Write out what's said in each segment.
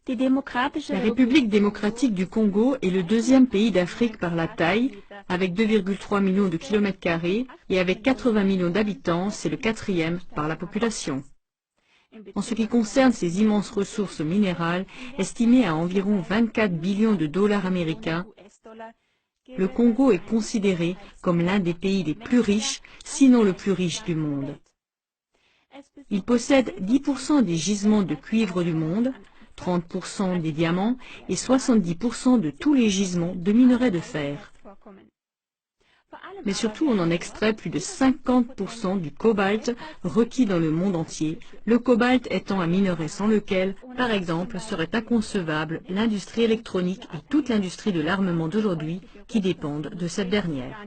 La République démocratique du Congo est le deuxième pays d'Afrique par la taille, avec 2,3 millions de kilomètres carrés, et avec 80 millions d'habitants, c'est le quatrième par la population. En ce qui concerne ses immenses ressources minérales, estimées à environ 24 billions de dollars américains, le Congo est considéré comme l'un des pays les plus riches, sinon le plus riche du monde. Il possède 10% des gisements de cuivre du monde, 30% des diamants et 70% de tous les gisements de minerais de fer. Mais surtout, on en extrait plus de 50% du cobalt requis dans le monde entier, le cobalt étant un minerai sans lequel, par exemple, serait inconcevable l'industrie électronique et toute l'industrie de l'armement d'aujourd'hui qui dépendent de cette dernière.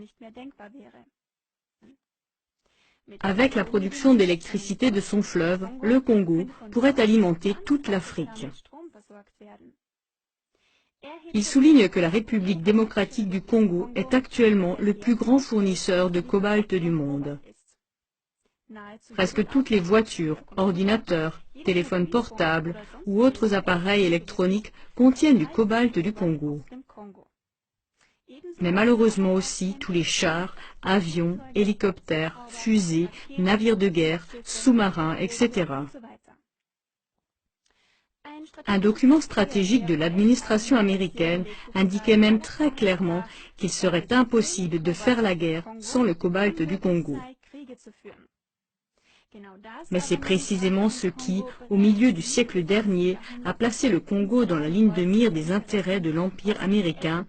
Avec la production d'électricité de son fleuve, le Congo pourrait alimenter toute l'Afrique. Il souligne que la République démocratique du Congo est actuellement le plus grand fournisseur de cobalt du monde. Presque toutes les voitures, ordinateurs, téléphones portables ou autres appareils électroniques contiennent du cobalt du Congo. Mais malheureusement aussi tous les chars, avions, hélicoptères, fusées, navires de guerre, sous-marins, etc. Un document stratégique de l'administration américaine indiquait même très clairement qu'il serait impossible de faire la guerre sans le cobalt du Congo. Mais c'est précisément ce qui, au milieu du siècle dernier, a placé le Congo dans la ligne de mire des intérêts de l'Empire américain,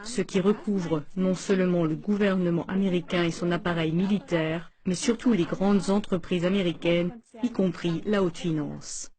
ce qui recouvre non seulement le gouvernement américain et son appareil militaire, mais surtout les grandes entreprises américaines, y compris la haute finance.